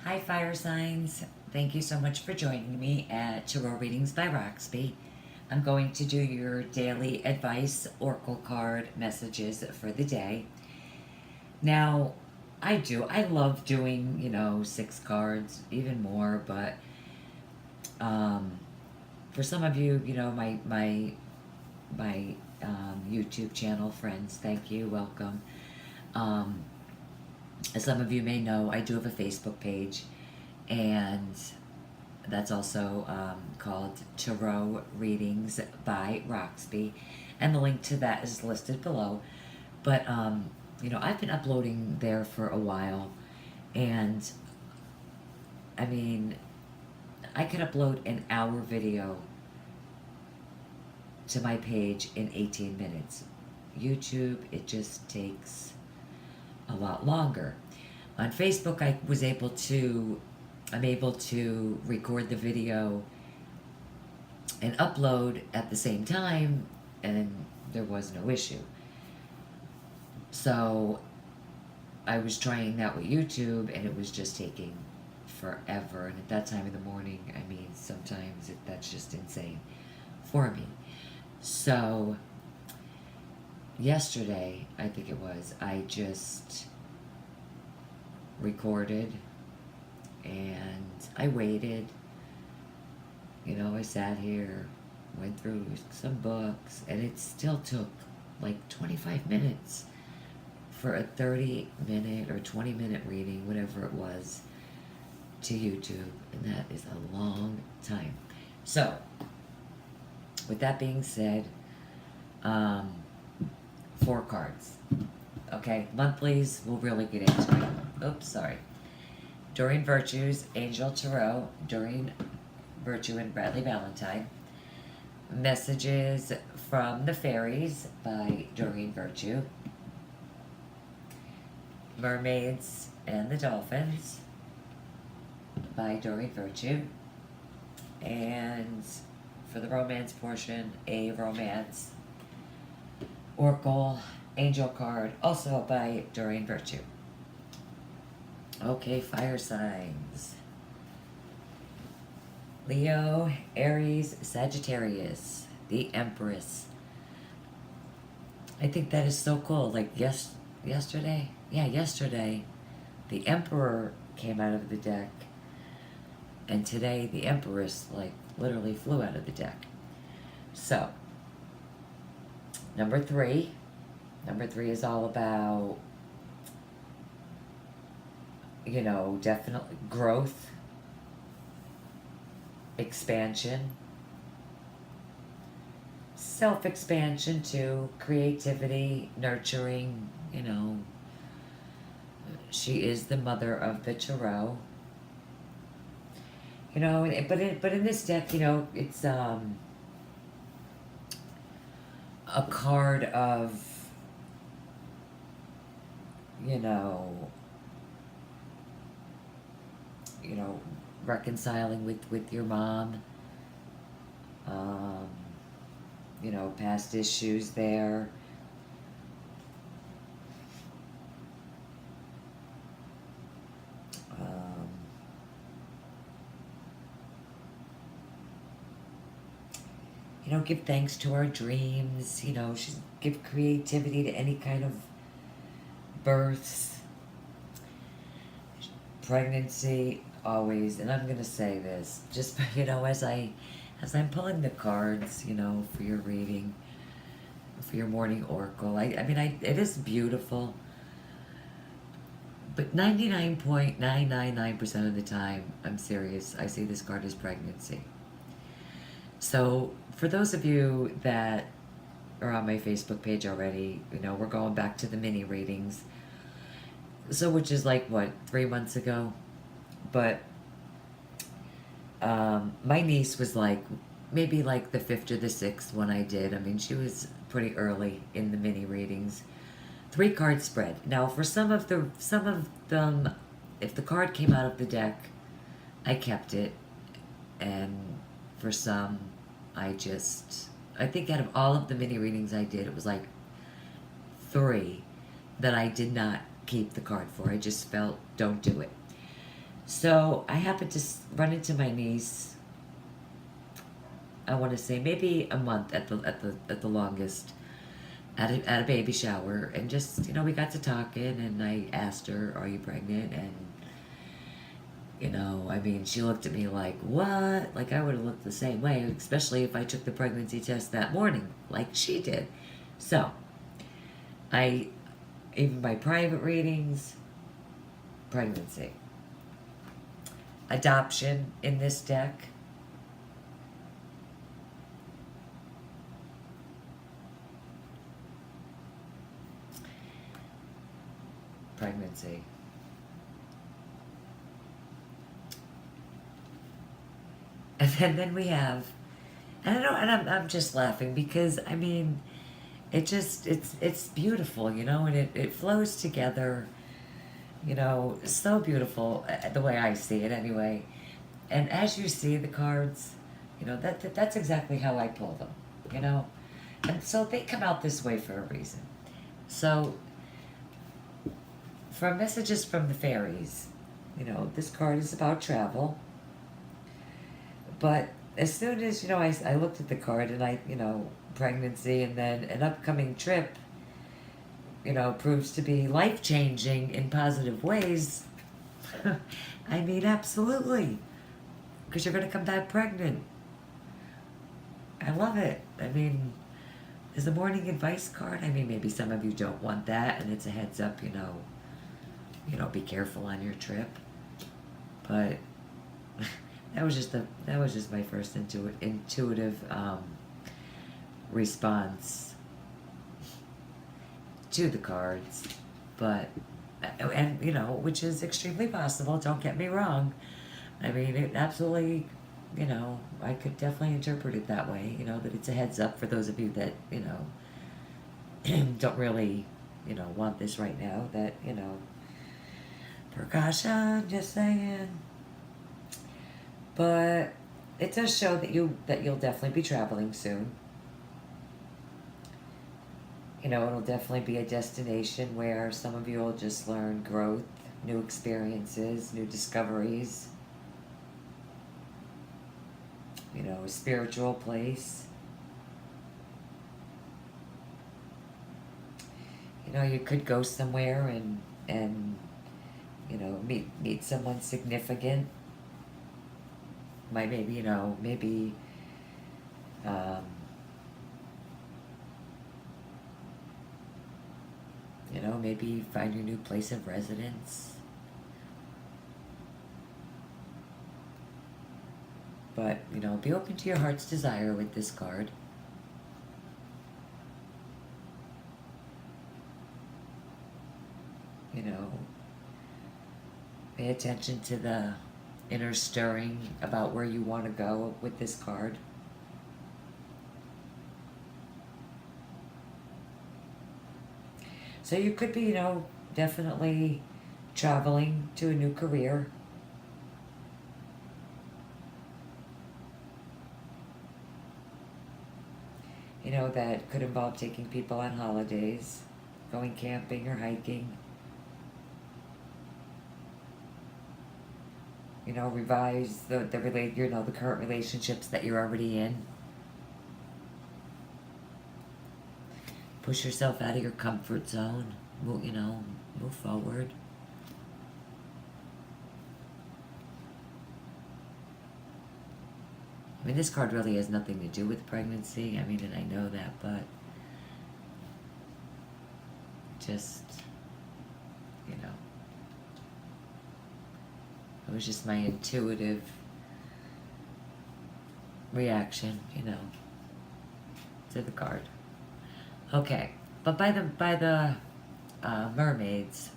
Hi, fire signs. Thank you so much for joining me at Tarot Readings by Roxby. I'm going to do your daily advice oracle card messages for the day. Now, I love doing, 6 cards, even more, but for some of you, my YouTube channel friends, thank you, welcome. As some of you may know, I do have a Facebook page, and that's also called Tarot Readings by Roxby, and the link to that is listed below. But I've been uploading there for a while, and I mean, I could upload an hour video to my page in 18 minutes. YouTube, it just takes a lot longer. On Facebook, I'm able to record the video and upload at the same time, and there was no issue. So I was trying that with YouTube, and it was just taking forever. And at that time in the morning, I mean, sometimes that's just insane for me. So yesterday, I think it was, I just recorded and I waited. I sat here, went through some books, and it still took like 25 minutes for a 30-minute or 20-minute reading, whatever it was, to YouTube, and that is a long time. So, with that being said, 4 cards. Okay, monthlies, we'll really get into it. Oops, sorry. Doreen Virtue's Angel Tarot, Doreen Virtue and Bradley Valentine. Messages from the Fairies by Doreen Virtue. Mermaids and the Dolphins by Doreen Virtue. And for the romance portion, a romance oracle angel card, also by Doreen Virtue. Okay, fire signs. Leo, Aries, Sagittarius, the Empress. I think that is so cool. Like yesterday? Yeah, yesterday, the Emperor came out of the deck, and today the Empress, like, literally flew out of the deck. So, number 3. Number 3 is all about, definitely growth, expansion, self-expansion too, creativity, nurturing, She is the mother of the tarot. But in this deck, it's a card of, reconciling with your mom, past issues there. Give thanks to our dreams, give creativity to any kind of births, pregnancy, always. And I'm going to say this, just, as I'm pulling the cards, for your reading, for your morning oracle, it is beautiful, but 99.999% of the time, I'm serious, I see this card as pregnancy. So, for those of you that are on my Facebook page already, we're going back to the mini readings. So, which is like, 3 months ago? But, my niece was like, maybe like the 5th or the 6th one I did. I mean, she was pretty early in the mini readings. 3-card spread. Now, for some of them, if the card came out of the deck, I kept it. And for some, I think out of all of the mini readings I did, it was like 3 that I did not keep the card for. I just felt, don't do it. So I happened to run into my niece. I want to say maybe a month at the longest at a baby shower, and just we got to talking, and I asked her, "Are you pregnant?" And I mean, she looked at me like, "What?" Like I would have looked the same way, especially if I took the pregnancy test that morning, like she did. So I even my private readings, pregnancy, adoption in this deck. Pregnancy. And then we have, and I don't, and I'm just laughing because I mean, it's beautiful, and it flows together, so beautiful the way I see it anyway. And as you see the cards, that's exactly how I pull them, you know, and so they come out this way for a reason. So, from messages from the fairies, this card is about travel. But as soon as, I looked at the card and pregnancy and then an upcoming trip, proves to be life changing in positive ways. I mean, absolutely. Because you're going to come back pregnant. I love it. I mean, is the morning advice card? I mean, maybe some of you don't want that, and it's a heads up, be careful on your trip. But that was just my first intuitive response to the cards. But and which is extremely possible. Don't get me wrong. I mean, it absolutely. I could definitely interpret it that way. That it's a heads up for those of you that don't really want this right now. That precaution. Just saying. But it does show that you'll definitely be traveling soon. It'll definitely be a destination where some of you will just learn growth, new experiences, new discoveries. A spiritual place. You could go somewhere and meet someone significant. Maybe um, maybe find your new place of residence. But be open to your heart's desire with this card. Pay attention to the inner stirring about where you want to go with this card. So you could be, definitely traveling to a new career. That could involve taking people on holidays, going camping or hiking. Revise the current relationships that you're already in. Push yourself out of your comfort zone. Move forward. I mean, this card really has nothing to do with pregnancy. I mean, and I know that, but just, it was just my intuitive reaction, to the card. Okay, but by the mermaids,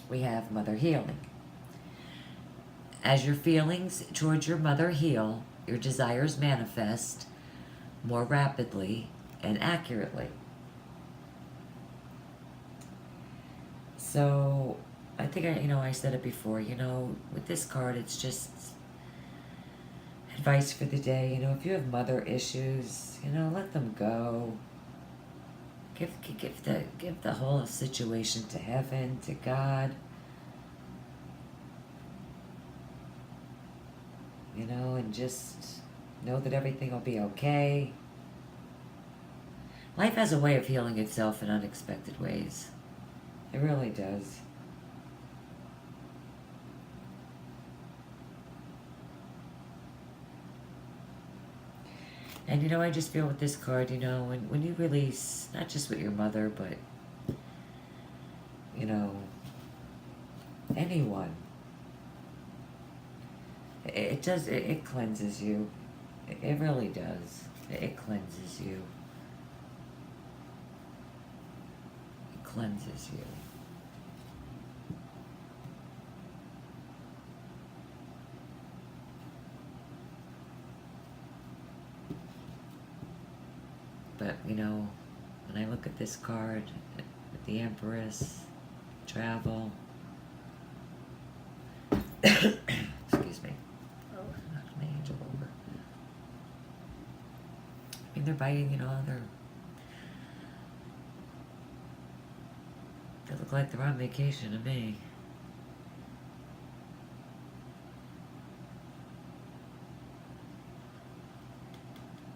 we have Mother Healing. As your feelings towards your mother heal, your desires manifest more rapidly and accurately. So, I think I said it before, with this card, it's just advice for the day. If you have mother issues, let them go. Give the whole situation to heaven, to God. you know, and just know that everything will be okay. Life has a way of healing itself in unexpected ways. It really does. And you know, I just feel with this card, you know, when you release, not just with your mother, but, you know, anyone, it does, it cleanses you. It really does. It cleanses you. It cleanses you. But, you know, when I look at this card, with the Empress, travel, excuse me. Oh, knocked my angel over. I mean, they're biting, you know, they look like they're on vacation to me.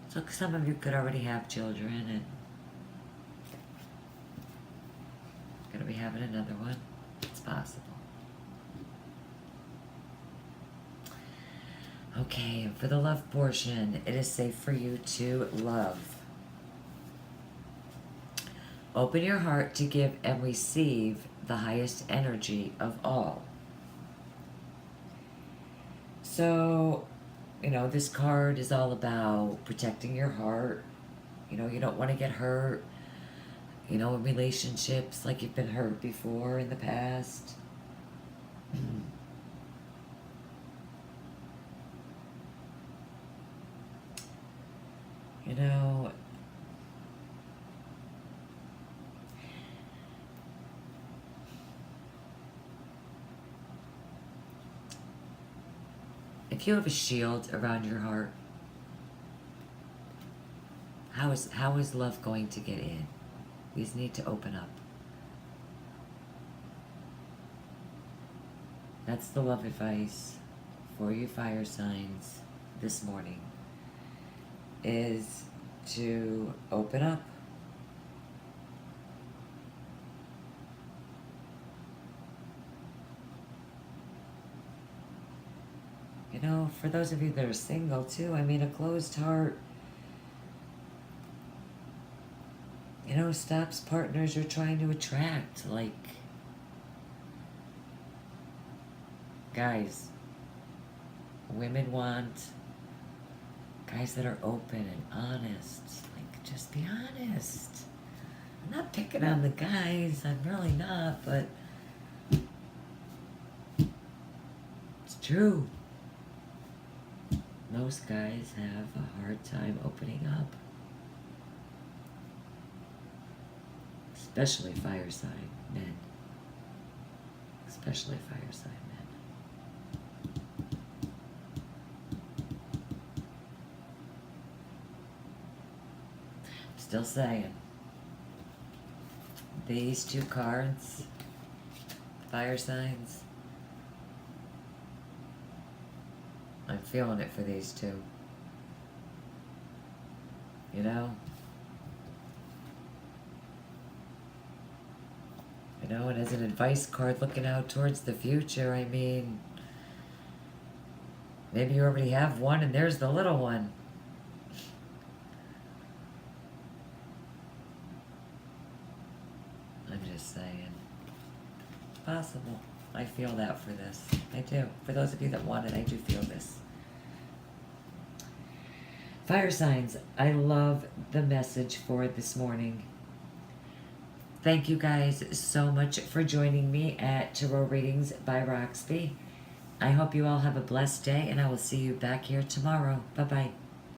So some of you could already have children and gonna be having another one. It's possible. Okay, and for the love portion, it is safe for you to love. Open your heart to give and receive the highest energy of all. So, you know, this card is all about protecting your heart. You know, you don't want to get hurt, you know, in relationships like you've been hurt before in the past. You know, if you have a shield around your heart, how is love going to get in? You just need to open up. That's the love advice for you fire signs this morning, is to open up. You know, for those of you that are single too, I mean, a closed heart, you know, stops partners you're trying to attract. Like, guys, women want guys that are open and honest. Like, just be honest. I'm not picking on the guys, I'm really not, but it's true. Most guys have a hard time opening up. Especially fire sign men. Especially fire sign men. Still saying. These two cards, fire signs, I'm feeling it for these two. You know? You know, and as an advice card looking out towards the future, I mean, maybe you already have one and there's the little one. I'm just saying. Possible. I feel that for this. I do. For those of you that want it, I do feel this. Fire signs, I love the message for this morning. Thank you guys so much for joining me at Tarot Readings by Roxby. I hope you all have a blessed day, and I will see you back here tomorrow. Bye-bye.